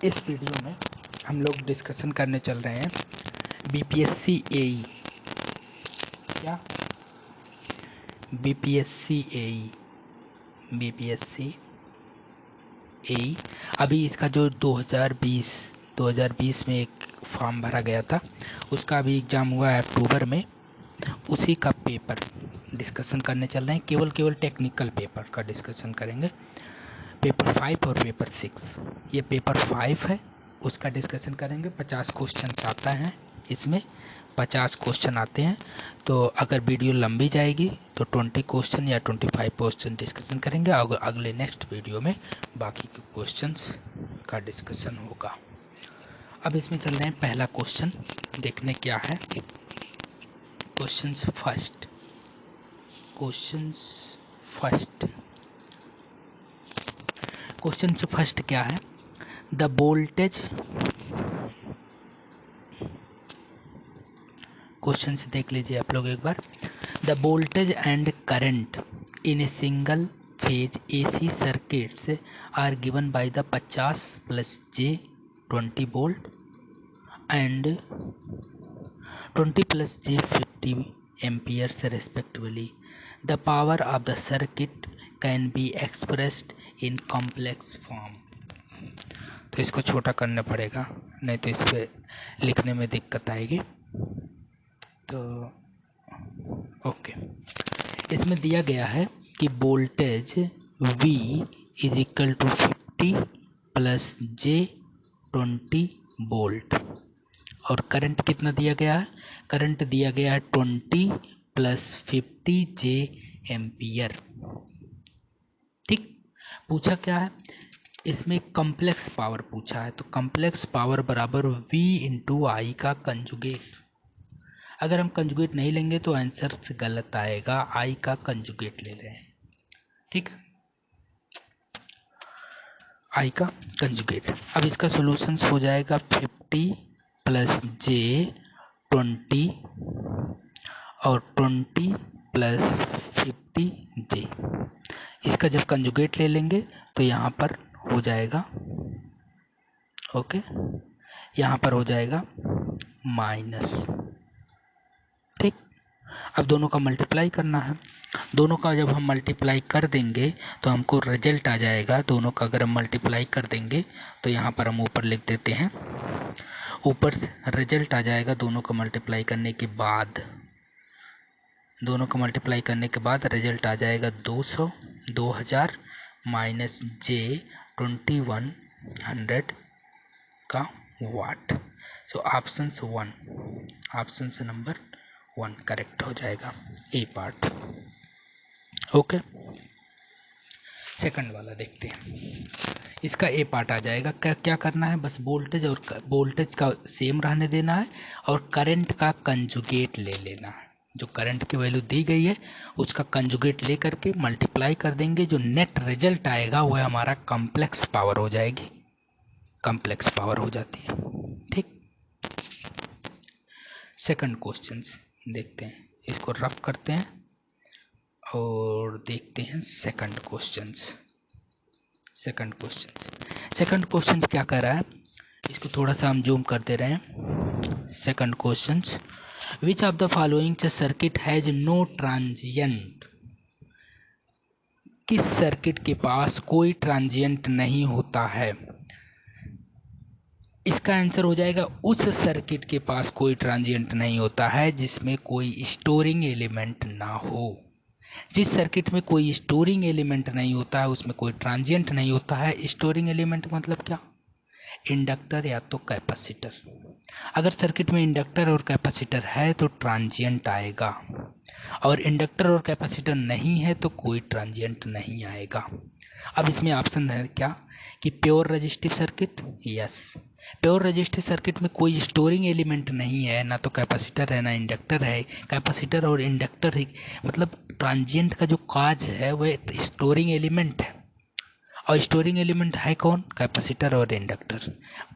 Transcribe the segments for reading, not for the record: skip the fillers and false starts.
इस वीडियो में हम लोग डिस्कशन करने चल रहे हैं बीपीएससी एई। क्या? बीपीएससी एई अभी इसका जो 2020 में एक फॉर्म भरा गया था, उसका अभी एग्ज़ाम हुआ है अक्टूबर में। उसी का पेपर डिस्कशन करने चल रहे हैं। केवल टेक्निकल पेपर का डिस्कशन करेंगे। पेपर 5 और पेपर 6। ये पेपर 5 है, उसका डिस्कशन करेंगे। 50 क्वेश्चन आता है इसमें, 50 क्वेश्चन आते हैं। तो अगर वीडियो लंबी जाएगी तो 20 क्वेश्चन या 25 क्वेश्चन डिस्कशन करेंगे। और अगले नेक्स्ट वीडियो में बाकी के क्वेश्चंस का डिस्कशन होगा। अब इसमें चल रहे हैं पहला क्वेश्चन, देखने क्या है। क्वेश्चंस फर्स्ट क्या है? द वोल्टेज, क्वेश्चन से देख लीजिए आप लोग एक बार। The voltage and current in a single phase AC circuits are given by the 50 plus J 20 volt and 20 plus J 50 amperes respectively. The power of the circuit can be expressed in complex form. तो इसको छोटा करना पड़ेगा, नहीं तो इस पे लिखने में दिक्कत आएगी। तो ओके, इसमें दिया गया है कि voltage V is equal to 50 plus J 20 volt, और करंट कितना दिया गया है? करंट दिया गया है 20 प्लस 50 जे एम्पियर। ठीक, पूछा क्या है इसमें? कॉम्प्लेक्स पावर पूछा है। तो कॉम्प्लेक्स पावर बराबर V इंटू आई का कंजुगेट। अगर हम कंजुगेट नहीं लेंगे तो आंसर गलत आएगा। आई का कंजुगेट ले रहे हैं, ठीक, आई का कंजुगेट। अब इसका सॉल्यूशन हो जाएगा 50 प्लस जे 20 और 20 प्लस 50 जे। इसका जब कंजुगेट ले लेंगे तो यहाँ पर हो जाएगा, ओके, यहाँ पर हो जाएगा माइनस। ठीक, अब दोनों का मल्टीप्लाई करना है। दोनों का जब हम मल्टीप्लाई कर देंगे तो हमको रिजल्ट आ जाएगा। दोनों का अगर हम मल्टीप्लाई कर देंगे तो यहाँ पर हम ऊपर लिख देते हैं, ऊपर से रिजल्ट आ जाएगा। दोनों का मल्टीप्लाई करने के बाद, रिजल्ट आ जाएगा 2000 माइनस जे 2100 का वाट। सो ऑप्शन नंबर 1 करेक्ट हो जाएगा, ए पार्ट। ओके, सेकंड वाला देखते हैं। इसका ए पार्ट आ जाएगा। क्या करना है? बस वोल्टेज का सेम रहने देना है और करंट का कंजुगेट ले लेना है। जो करंट की वैल्यू दी गई है उसका कंजुगेट ले करके मल्टीप्लाई कर देंगे। जो नेट रिजल्ट आएगा वह हमारा कॉम्प्लेक्स पावर हो जाएगी, कॉम्प्लेक्स पावर हो जाती है। ठीक, सेकंड क्वेश्चन देखते हैं, इसको रफ करते हैं और देखते हैं सेकंड क्वेश्चन क्या कर रहा है। इसको थोड़ा सा हम जूम कर दे रहे हैं। Second question, which of the following circuit has no transient? किस सर्किट के पास कोई ट्रांजिएंट नहीं होता है? इसका आंसर हो जाएगा उस सर्किट के पास कोई ट्रांजिएंट नहीं होता है जिसमें कोई स्टोरिंग एलिमेंट ना हो। जिस सर्किट में कोई स्टोरिंग एलिमेंट नहीं होता है उसमें कोई ट्रांजिएंट नहीं होता है। स्टोरिंग एलिमेंट मतलब क्या? इंडक्टर या तो कैपेसिटर। अगर सर्किट में इंडक्टर और कैपेसिटर है तो ट्रांजिएंट आएगा, और इंडक्टर और कैपेसिटर नहीं है तो कोई ट्रांजिएंट नहीं आएगा। अब इसमें ऑप्शन है क्या कि pure resistive circuit? Yes, pure resistive circuit में कोई स्टोरिंग एलिमेंट नहीं है, ना तो कैपेसिटर है ना इंडक्टर है। कैपेसिटर और इंडक्टर ही मतलब ट्रांजिएंट का जो काज है वह स्टोरिंग एलिमेंट है। और स्टोरिंग एलिमेंट है कौन? कैपेसिटर और इंडक्टर।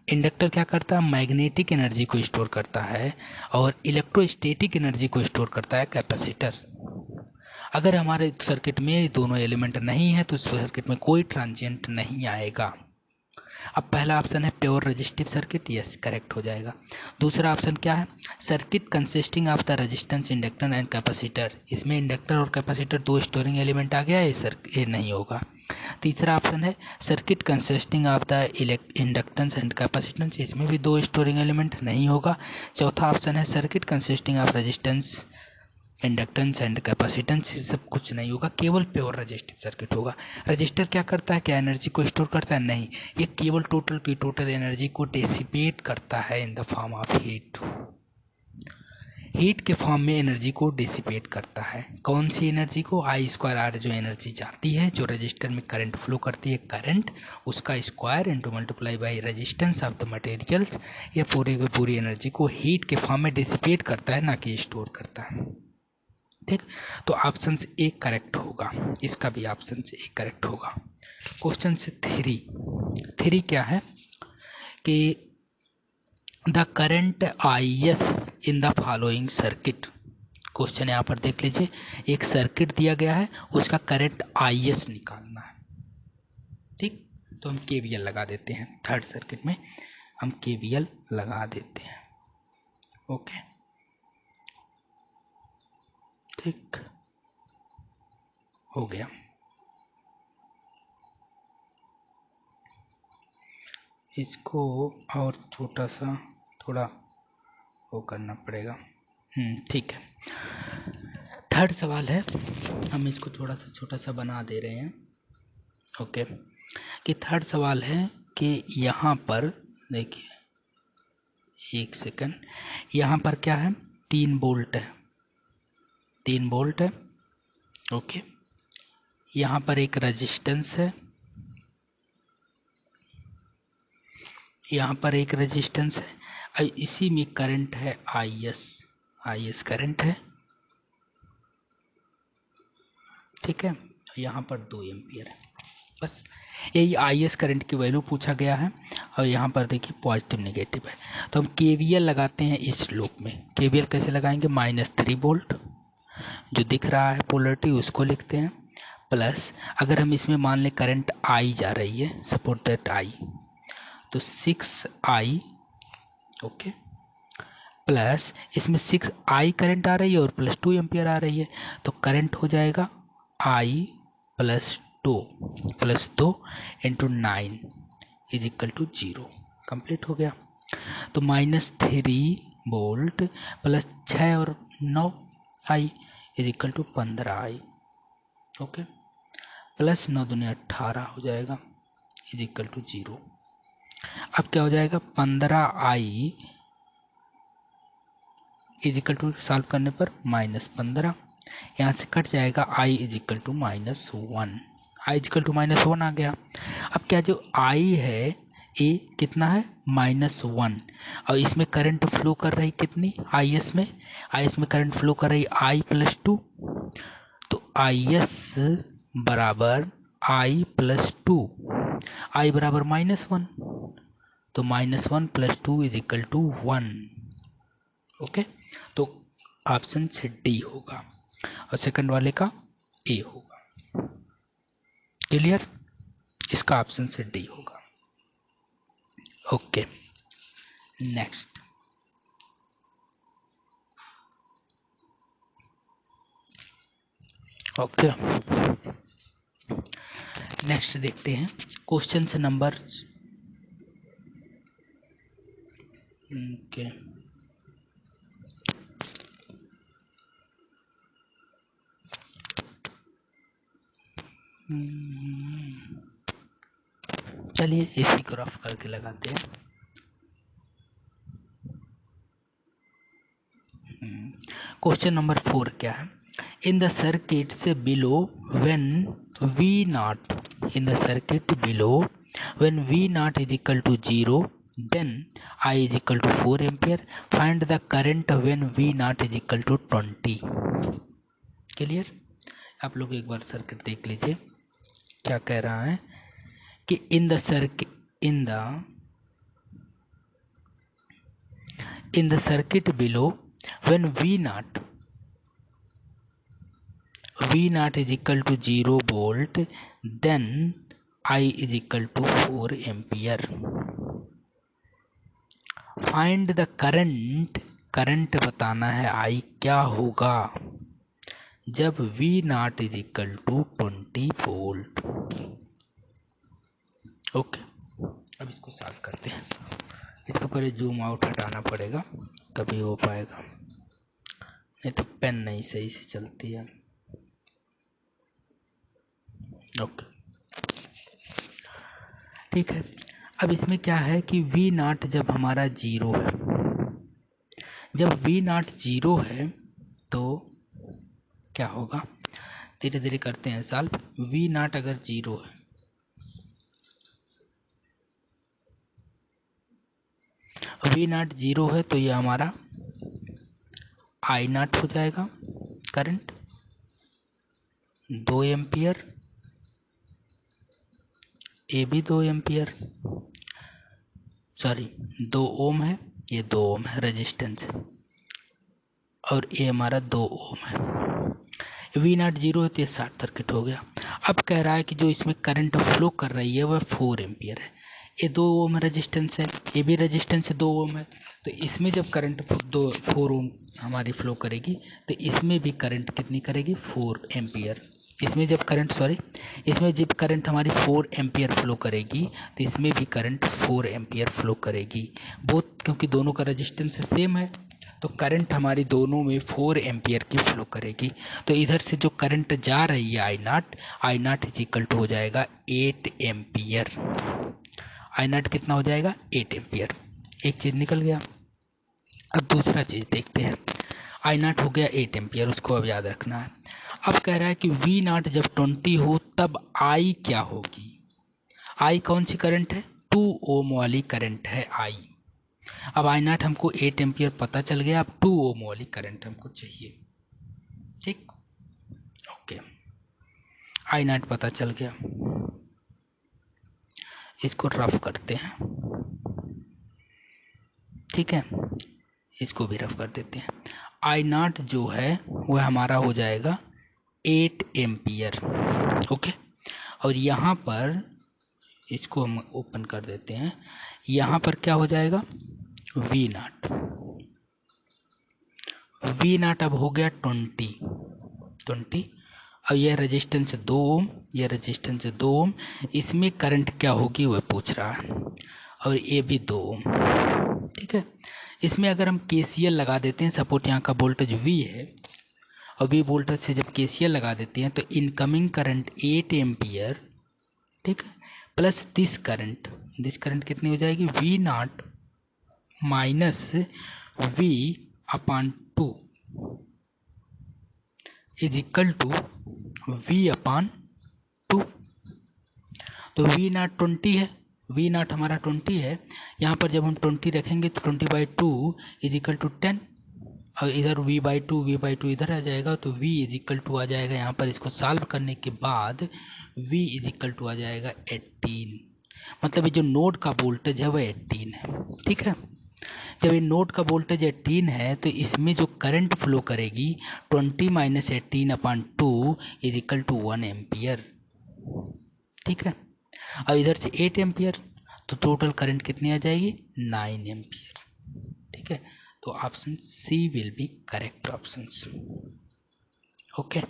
इंडक्टर क्या करता है? मैग्नेटिक एनर्जी को स्टोर करता है, और इलेक्ट्रोस्टैटिक एनर्जी को स्टोर करता है कैपेसिटर। अगर हमारे सर्किट में दोनों एलिमेंट नहीं है तो उस सर्किट में कोई ट्रांजिएंट नहीं आएगा। अब पहला ऑप्शन है pure resistive circuit, yes correct हो जाएगा। दूसरा ऑप्शन क्या है, circuit consisting of the resistance, inductor and capacitor, इसमें इंडक्टर और कैपेसिटर दो स्टोरिंग एलिमेंट आ गया, ये नहीं होगा। तीसरा ऑप्शन है circuit consisting of the inductance and capacitance, इसमें भी दो स्टोरिंग एलिमेंट नहीं होगा। चौथा ऑप्शन है circuit consisting of resistance, inductance and capacitance, ये सब कुछ नहीं होगा, केवल प्योर रेजिस्टिव सर्किट होगा। रजिस्टर क्या करता है, क्या एनर्जी को स्टोर करता है, नहीं, ये केवल टोटल की टोटल एनर्जी को डिसिपेट करता है in the form of heat. Heat के फॉर्म में एनर्जी को डिसिपेट करता है। कौन सी एनर्जी को, आई स्क्वायर आर, जो एनर्जी जाती है, जो रजिस्टर में करंट फ्लो करती है, करंट उसका square into multiply by resistance of the materials, ये पूरी की पूरी एनर्जी को हीट के फॉर्म में डिसिपेट करता है, ना कि स्टोर करता है। ठीक, तो ऑप्शन से एक करेक्ट होगा, इसका भी ऑप्शन से एक करेक्ट होगा। क्वेश्चन से थ्री क्या है कि the current I S in the following circuit. Question यहाँ पर देख लीजिए, एक सर्किट दिया गया है, उसका करंट आई एस निकालना है। ठीक, तो हम केवीएल लगा देते हैं, थर्ड सर्किट में हम केवीएल लगा देते हैं। ओके, ठीक हो गया। इसको और छोटा सा थोड़ा वो करना पड़ेगा। ठीक है, थर्ड सवाल है, हम इसको थोड़ा सा छोटा सा बना दे रहे हैं। ओके, कि थर्ड सवाल है कि यहाँ पर देखिए, एक सेकंड, यहाँ पर क्या है, 3 वोल्ट है, 3 वोल्ट है। ओके, यहाँ पर एक रेजिस्टेंस है, यहाँ पर एक रेजिस्टेंस है, और इसी में करंट है आई एस करंट है। ठीक है, यहाँ पर 2 एम्पियर है, बस यही आई एस करंट की वैल्यू पूछा गया है। और यहाँ पर देखिए पॉजिटिव नेगेटिव है, तो हम केवीएल लगाते हैं इस लूप में। केवीएल कैसे लगाएंगे, -3 वोल्ट जो दिख रहा है पोलरिटी उसको लिखते हैं, प्लस अगर हम इसमें मान लें करंट आई जा रही है, सपोज दैट आई, तो 6i, ओके, प्लस इसमें 6i करंट आ रही है और प्लस 2 एम्पियर आ रही है, तो करंट हो जाएगा i plus 2 into 9 is equal to 0। Complete हो गया, तो -3 वोल्ट प्लस 6 और 9 i is equal to 15i। Okay, plus 9 दूनी 18 हो जाएगा इज इक्वल टू 0। अब क्या हो जाएगा, 15i is equal to solve करने पर -15, यहाँ से कट जाएगा, i is equal to -1, i is equal to -1 आ गया। अब क्या जो i है ये कितना है, -1, और इसमें करंट फ्लो कर रही कितनी, is में करंट फ्लो कर रही i प्लस 2, तो is बराबर i प्लस 2, i बराबर -1, तो -1 plus 2 is equal to 1। Okay, तो ऑप्शन से डी होगा और सेकंड वाले का ए होगा। क्लियर, इसका ऑप्शन से डी होगा। ओके, नेक्स्ट ओके, नेक्स्ट देखते हैं क्वेश्चन से नंबर ओके चलिए इसी को रफ करके लगाते हैं। क्वेश्चन नंबर 4 क्या है, इन द सर्किट से below when V naught, in the circuit below when V naught is equal to 0 then I is equal to 4 ampere, find the current when V naught is equal to 20। Clear, आप लोग एक बार circuit देख लीजिए, क्या कह रहा है कि in the circuit below when V naught is equal to 0 volt, then I is equal to 4 ampere. Find the current, current बताना है I क्या होगा जब V naught is equal to 20 volt. Okay, अब इसको सॉल्व करते हैं। इसको पहले जूम आउट हटाना पड़ेगा तभी हो पाएगा, नहीं तो पेन नहीं सही से चलती है। ओके ठीक है। अब इसमें क्या है कि V नॉट जब हमारा जीरो है, जब V नॉट जीरो है तो क्या होगा, धीरे धीरे करते हैं सॉल्व। V नॉट अगर जीरो है, V नॉट जीरो है तो ये हमारा I नॉट हो जाएगा करंट 2 एम्पियर, ए भी 2 एम्पियर, सॉरी 2 ओम है, ये 2 ओम है रेजिस्टेंस है, और ये हमारा 2 ओम है। वी नॉट जीरो है तो ये शॉर्ट सर्किट हो गया। अब कह रहा है कि जो इसमें करंट फ्लो कर रही है वह 4 एम्पियर है। ये 2 ओम रेजिस्टेंस है, ये भी रेजिस्टेंस 2 ओम है, तो इसमें जब करंट 4 ओम हमारी फ्लो करेगी तो इसमें भी करंट कितनी करेगी 4 एम्पियर। इसमें जब करंट इसमें जब करंट हमारी 4 एम्पियर फ्लो करेगी तो इसमें भी करंट 4 एम्पियर फ्लो करेगी। बोथ क्योंकि दोनों का रेजिस्टेंस सेम है तो करंट हमारी दोनों में 4 एम्पियर की फ्लो करेगी। तो इधर से जो करंट जा रही है आई नॉट इज इक्वल टू हो जाएगा 8 एम्पियर। आई नॉट कितना हो जाएगा 8 एम्पियर। एक चीज निकल गया। अब दूसरा चीज देखते हैं। आई नॉट हो गया 8 एम्पियर, उसको अब याद रखना है। अब कह रहा है कि वी नॉट जब 20 हो तब आई क्या होगी। आई कौन सी करंट है, 2 ओम वाली करंट है आई। अब आई नॉट हमको 8 एम्पियर पता चल गया, अब 2 ओम वाली करंट हमको चाहिए। ठीक, ओके, आई नॉट पता चल गया। इसको रफ करते हैं, ठीक है, इसको भी रफ कर देते हैं। आई नॉट जो है वह हमारा हो जाएगा 8 एम्पियर। ओके, और यहाँ पर इसको हम ओपन कर देते हैं। यहाँ पर क्या हो जाएगा वी नॉट, वी नॉट अब हो गया 20। अब यह रेजिस्टेंस 2 ओम, यह रेजिस्टेंस 2 ओम, इसमें करंट क्या होगी वह पूछ रहा है, और ये भी 2 ओम। ठीक है, इसमें अगर हम केसीएल लगा देते हैं, सपोज यहाँ का वोल्टेज V है और V वोल्टेज से जब केसीएल लगा देते हैं तो इनकमिंग करंट 8 एम्पियर, ठीक है, प्लस दिस करंट कितनी हो जाएगी V naught minus V upon 2 is equal to V upon 2। तो V नॉट 20 है, V नॉट हमारा 20 है, यहाँ पर जब हम 20 रखेंगे तो 20/2 इज इक्वल टू 10, और इधर V/2 इधर आ जाएगा तो V इज इक्वल टू आ जाएगा, यहाँ पर इसको सॉल्व करने के बाद V इज इक्वल टू आ जाएगा 18। मतलब ये जो नोड का वोल्टेज है वह 18 है। ठीक है, जब ये नोड का वोल्टेज 18 है तो इसमें जो करंट फ्लो करेगी 20 minus 18 upon 2 is equal to 1 ampere. ठीक है, अब इधर से 8 एम्पियर तो टोटल करंट कितनी आ जाएगी 9 एम्पियर। ठीक है, तो option C will be correct option. Okay,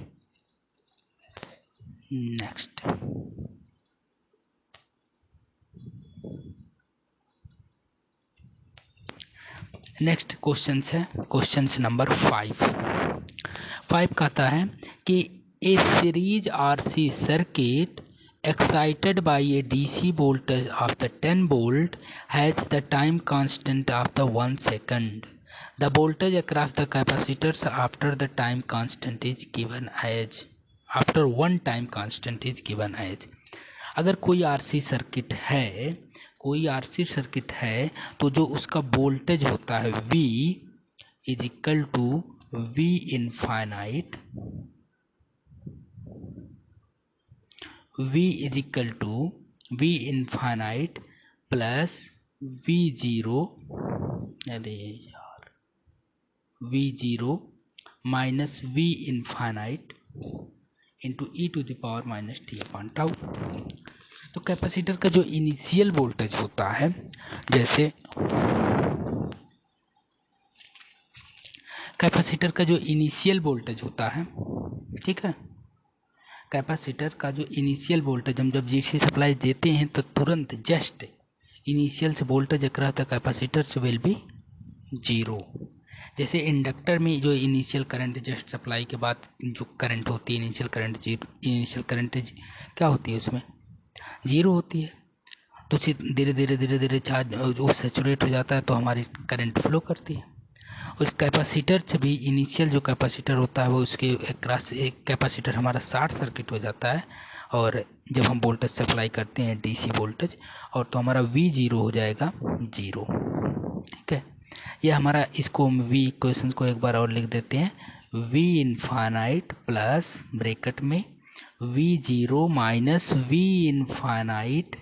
next question है क्वेश्चन नंबर 5 कहता है कि a series RC circuit excited by a DC voltage of the 10 volt has the time constant of the 1 second. The voltage across the capacitors after the time constant is given as, after one time constant is given as. अगर कोई RC circuit है तो जो उसका voltage होता है V is equal to V infinite, V is equal to V infinite plus V0, अरे यार V0 minus V infinite into e to the power minus t upon tau. तो कैपेसिटर का जो इनिशियल वोल्टेज होता है, जैसे कैपेसिटर का जो इनिशियल वोल्टेज होता है, ठीक है, कैपेसिटर का जो इनिशियल वोल्टेज हम जब डीसी सप्लाई देते हैं तो तुरंत जस्ट इनिशियल से voltage across the capacitor will be zero. जैसे इंडक्टर में जो इनिशियल करंट जस्ट सप्लाई के बाद जो करंट होती है initial current zero, initial current क्या होती है उसमें जीरो होती है। तो धीरे धीरे धीरे धीरे चार्ज वो सेचुरेट हो जाता है तो हमारी करंट फ्लो करती है। उस कैपेसिटर से भी इनिशियल जो कैपेसिटर होता है वो उसके क्रॉस एक कैपेसिटर हमारा शॉर्ट सर्किट हो जाता है और जब हम वोल्टेज सप्लाई करते हैं डीसी वोल्टेज और तो हमारा V जीरो हो जाएगा जीरो। ठीक है, ये हमारा इसको V इक्वेशन को एक बार और लिख देते हैं, V इनफाइनाइट प्लस ब्रैकेट में V zero minus V infinite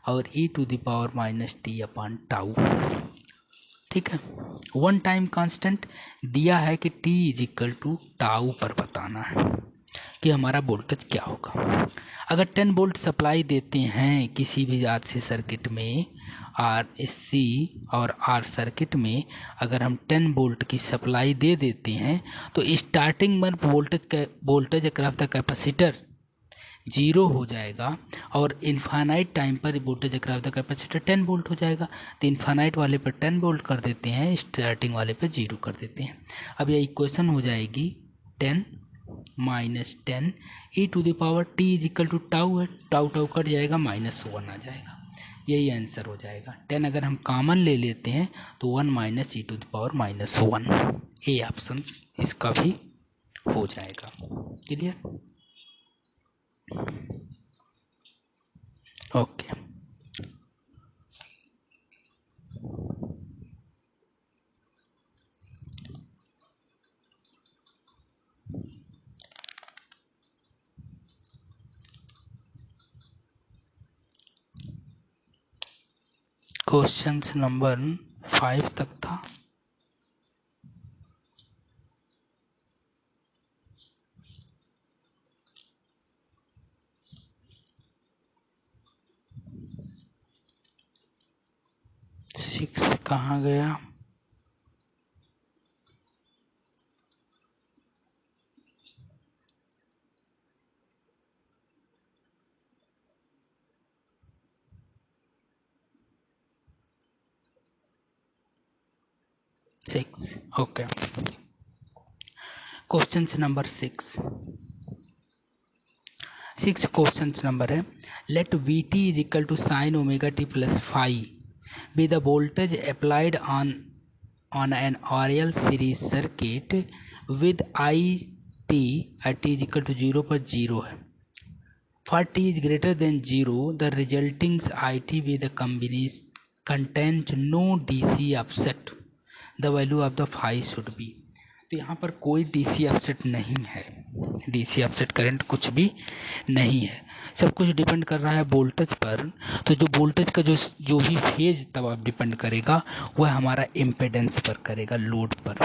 और e to the power minus t upon tau. ठीक है, वन टाइम कांस्टेंट दिया है कि t is equal to tau पर बताना है कि हमारा वोल्टेज क्या होगा। अगर 10 वोल्ट सप्लाई देते हैं किसी भी RC सर्किट में, RC और R सर्किट में अगर हम 10 वोल्ट की सप्लाई दे देते हैं तो स्टार्टिंग में voltage across the capacitor zero हो जाएगा और इनफाइनाइट टाइम पर voltage across the capacitor 10 volt हो जाएगा। तो इनफाइनाइट वाले पर 10 वोल्ट कर देते हैं, स्टार्टिंग वाले पर जीरो कर देते हैं। अब यह इक्वेशन हो जाएगी 10 minus 10 e to the power t is equal to tau है, टाउ टाउ कट जाएगा -1 आ जाएगा, यही आंसर हो जाएगा। 10 अगर हम कॉमन ले लेते हैं तो 1 minus e to the power -1, A option इसका भी हो जाएगा। क्लियर? ओके, क्वेश्चन नंबर 5 तक था। सिक्स कहाँ गया? Six, okay. Question number 6 question number है, let Vt is equal to sine omega T plus five be the voltage applied on an RL series circuit with IT at t is equal to 0 पर 0 है। For t is greater than 0 the resulting IT with the combination contains no DC offset, the value of the phi should be। तो यहाँ पर कोई DC offset नहीं है, DC offset current कुछ भी नहीं है, सब कुछ डिपेंड कर रहा है वोल्टेज पर। तो जो वोल्टेज का जो भी फेज दबाव डिपेंड करेगा वह हमारा इम्पेडेंस पर करेगा, लोड पर।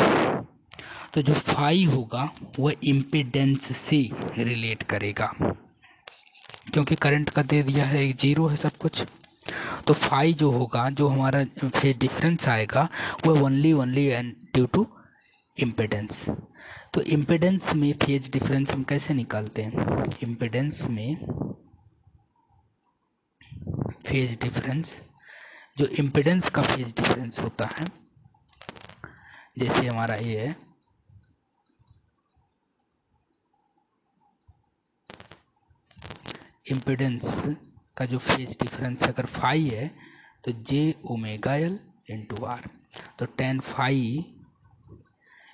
तो जो फाई होगा वह इम्पेडेंस से रिलेट करेगा, क्योंकि करंट का दे दिया है जीरो है सब कुछ। तो फाई जो होगा, जो हमारा फेज डिफरेंस आएगा वह only and due to impedance. तो इम्पेडेंस में फेज डिफरेंस हम कैसे निकालते हैं? इम्पेडेंस में फेज डिफरेंस, जो इम्पेडेंस का फेज डिफरेंस होता है, जैसे हमारा ये है इम्पेडेंस का जो फेज डिफरेंस अगर फाई है तो j omega L into R, तो tan phi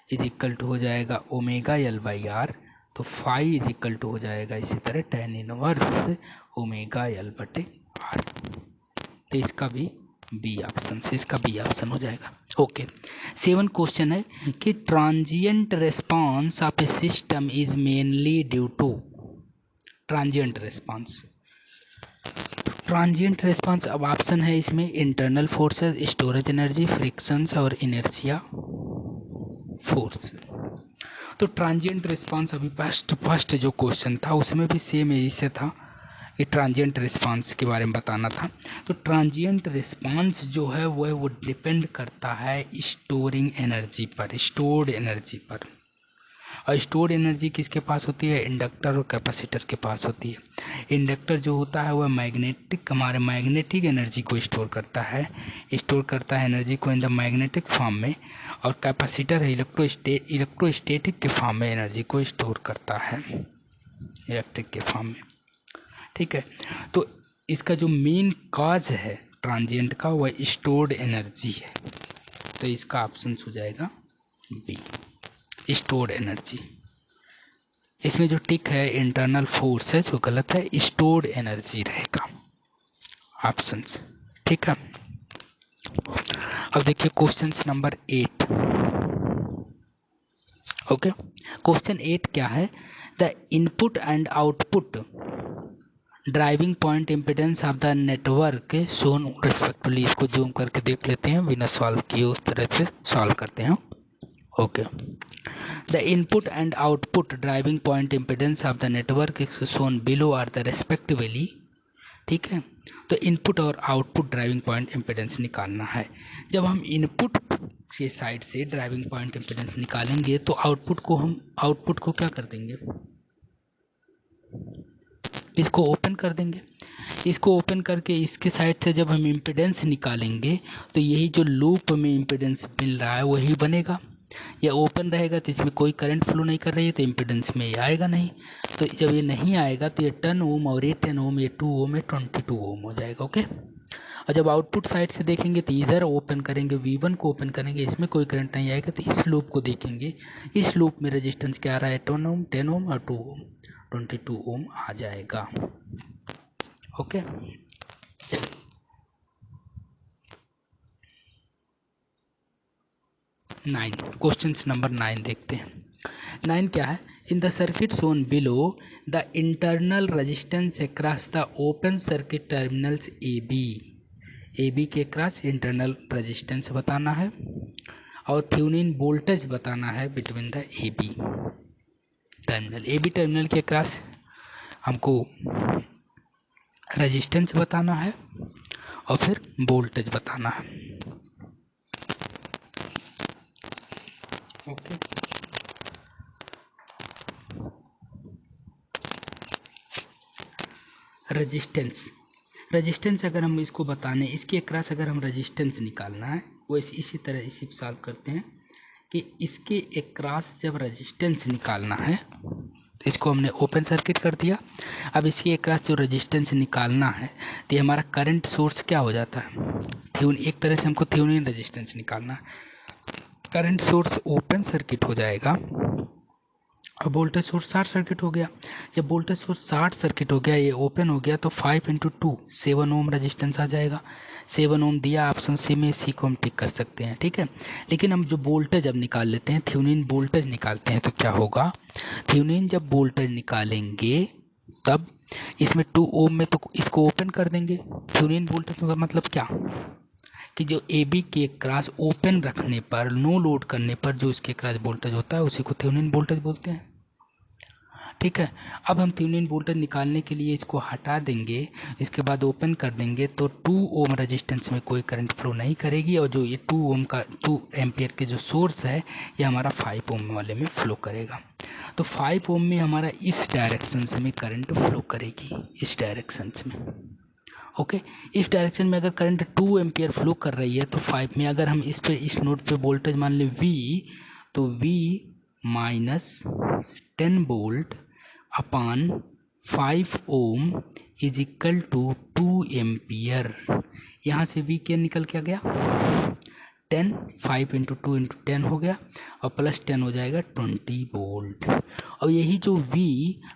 is equal to हो जाएगा ओमेगा एल बाई आर, तो फाई इज इक्वल टू हो जाएगा इसी तरह टेन इनवर्स ओमेगा एल बटे आर। तो इसका भी बी ऑप्शन से इसका बी ऑप्शन हो जाएगा। ओके, 7 क्वेश्चन है कि transient response of a system is mainly due to transient response. Transient response अब ऑप्शन है इसमें internal forces, storage energy, frictions और इनर्शिया फोर्स। तो ट्रांजिएंट रिस्पांस अभी फर्स्ट जो क्वेश्चन था उसमें भी सेम यही से था ये ट्रांजिएंट रिस्पांस के बारे में बताना था। तो ट्रांजिएंट रिस्पांस जो है वो डिपेंड करता है स्टोरिंग एनर्जी पर, स्टोर्ड एनर्जी पर। और स्टोर्ड एनर्जी किसके पास होती है? इंडक्टर और कैपेसिटर के पास होती है। इंडक्टर जो होता है वह हमारे मैग्नेटिक एनर्जी को स्टोर करता है एनर्जी को इन द मैग्नेटिक फॉर्म में, और कैपेसिटर है इलेक्ट्रोस्टैटिक के फॉर्म में एनर्जी को स्टोर करता है, इलेक्ट्रिक के फॉर्म में। ठीक है, तो इसका जो मेन कॉज है ट्रांजिएंट का वह स्टोर्ड एनर्जी है। तो इसका ऑप्शन हो जाएगा बी, स्टोर्ड एनर्जी। इसमें जो टिक है इंटरनल फोर्स है जो गलत है, स्टोर्ड एनर्जी रहेगा ऑप्शन। ठीक है, अब देखिए क्वेश्चन नंबर 8। ओके, क्वेश्चन 8 क्या है? The input and output driving point impedance of the network shown respectively. इसको जूम करके देख लेते हैं, बिना सॉल्व किए उस तरह से सॉल्व करते हैं। Okay, the input and output driving point impedance of the network is shown below are the respectively. ठीक है, तो इनपुट और आउटपुट ड्राइविंग पॉइंट इम्पिडेंस निकालना है। जब हम इनपुट के साइड से ड्राइविंग पॉइंट इम्पिडेंस निकालेंगे तो आउटपुट को क्या कर देंगे? इसको ओपन कर देंगे। इसको ओपन करके इसके साइड से जब हम इम्पिडेंस निकालेंगे तो यही जो लूप में इम्पिडेंस मिल रहा है वही बनेगा। यह ओपन रहेगा तो इसमें कोई करंट फ्लो नहीं कर रही है तो इम्पिडेंस में ये आएगा नहीं। तो जब ये नहीं आएगा तो ये 10 ओम और ये 10 ओम, ये 2 ओम, ये 22 ओम हो जाएगा। ओके, और जब आउटपुट साइड से देखेंगे तो इधर ओपन करेंगे, V1 को ओपन करेंगे, इसमें कोई करंट नहीं आएगा तो इस लूप को देखेंगे। इस लूप में रेजिस्टेंस क्या आ रहा है? 10 ओम, 10 ओम और 2 ओम, 22 ओम आ जाएगा। ओके, क्वेश्चन नंबर 9 देखते हैं। 9 क्या है? In the circuit shown below the internal resistance across the open circuit terminals A B के क्रॉस इंटरनल रेजिस्टेंस बताना है और थ्योनिन वोल्टेज बताना है between the A B terminal के क्रॉस हमको रेजिस्टेंस बताना है और फिर वोल्टेज बताना है। ओके, रेजिस्टेंस अगर हम इसको बताने, इसके अक्रॉस अगर हम रेजिस्टेंस निकालना है वो इसी तरह इसी सॉल्व करते हैं कि इसके अक्रॉस जब रेजिस्टेंस निकालना है तो इसको हमने ओपन सर्किट कर दिया। अब इसके अक्रॉस जो रेजिस्टेंस निकालना है तो ये हमारा करंट सोर्स क्या हो जाता है? एक तरह से हमको थ्योनिन रेजिस्टेंस निकालना है। करंट सोर्स ओपन सर्किट हो जाएगा और वोल्टेज सोर्स शॉर्ट सर्किट हो गया। जब वोल्टेज सोर्स शॉर्ट सर्किट हो गया, ये ओपन हो गया, तो 5 × 2 7 ओम रेजिस्टेंस आ जाएगा। 7 ओम दिया ऑप्शन सी में, इसी को हम टिक कर सकते हैं। ठीक है, लेकिन हम जो वोल्टेज अब निकाल लेते हैं, थ्योनिन वोल्टेज निकालते हैं, तो क्या होगा? थ्योनिन जब वोल्टेज निकालेंगे तब इसमें 2 ओम में तो इसको ओपन कर देंगे। थ्योनिन वोल्टेज का मतलब क्या कि जो ए बी के क्रॉस ओपन रखने पर, नो लोड करने पर जो इसके क्रॉस वोल्टेज होता है उसी को थ्योनिन वोल्टेज बोलते हैं। ठीक है, अब हम थ्योनिन वोल्टेज निकालने के लिए इसको हटा देंगे, इसके बाद ओपन कर देंगे तो 2 ओम रेजिस्टेंस में कोई करंट फ्लो नहीं करेगी और जो ये 2 एम्पियर के जो सोर्स है ये हमारा 5 ओम वाले में फ्लो करेगा। तो 5 ओम में हमारा इस डायरेक्शन से में करंट फ्लो करेगी, इस डायरेक्शन में। ओके, इस डायरेक्शन में अगर करंट 2 एम्पियर फ्लो कर रही है तो 5 में अगर हम इस नोड पे वोल्टेज मान लें V, तो V minus 10 volt upon 5 ohm is equal to 2 ampere. यहाँ से V क्या निकल के आ गया? 10, 5 × 2 × 10 हो गया और प्लस 10 हो जाएगा 20 वोल्ट। और यही जो V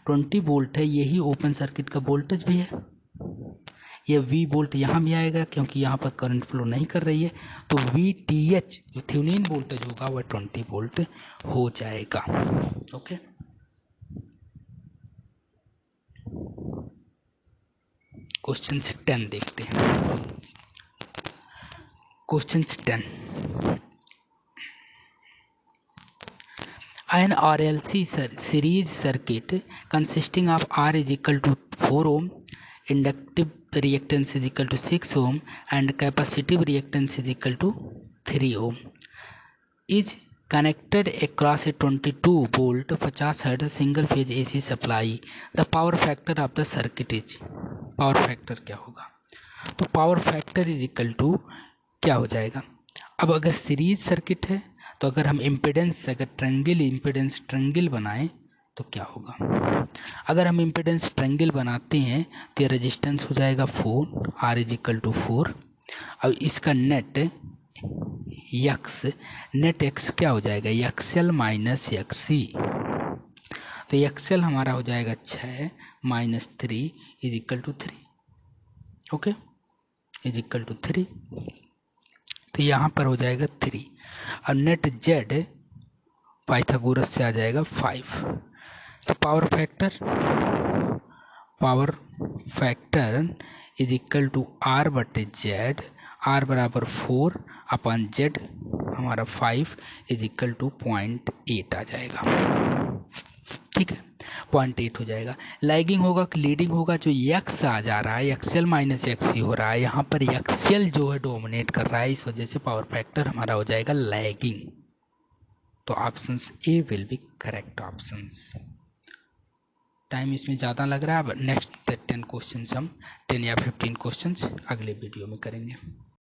20 वोल्ट है यही ओपन सर्किट का वोल्टेज भी है। ये V वोल्ट यहाँ भी आएगा क्योंकि यहाँ पर करंट फ्लो नहीं कर रही है, तो VTH जो थ्योनिन वोल्टेज होगा वह 20 वोल्ट हो जाएगा। ओके, क्वेश्चन 10 देखते हैं। Question 10, an RLC series circuit consisting of R is equal to 4 ohm, inductive reactance is equal to 6 ohm and capacitive reactance is equal to 3 ohm, is connected across a 22 volt 50 Hz single phase AC supply. The power factor of the circuit is, power factor क्या होगा, तो power factor is equal to क्या हो जाएगा। अब अगर series circuit है तो अगर हम इम्पिडेंस, अगर ट्रायंगल इम्पिडेंस ट्रायंगल बनाएं तो क्या होगा, अगर हम इम्पिडेंस ट्रायंगल बनाते हैं तो रेजिस्टेंस हो जाएगा 4, R इज इक्वल टू 4। अब इसका नेट एक्स क्या हो जाएगा, एक्सएल माइनस एक्सी, तो एक्सएल हमारा हो जाएगा 6 minus 3 is equal to 3, okay, is equal to 3, तो यहाँ पर हो जाएगा 3। और नेट जेड पाइथागोरस से आ जाएगा 5। तो power factor is equal to R बटे जेड, आर बराबर 4 अपन जेड हमारा 5 इज इक्वल टू 0.8 आ जाएगा, ठीक है, 0.8 हो जाएगा। लैगिंग होगा कि लीडिंग होगा, जो एक्स आ जा रहा है एक्सएल माइनस एक्सी हो रहा है, यहाँ पर एक्सएल जो है डोमिनेट कर रहा है, इस वजह से पावर फैक्टर हमारा हो जाएगा लैगिंग। तो option A will be correct option. Time इसमें ज़्यादा लग रहा है। अब नेक्स्ट 10 क्वेश्चन हम 10 या 15 क्वेश्चन अगले वीडियो में करेंगे।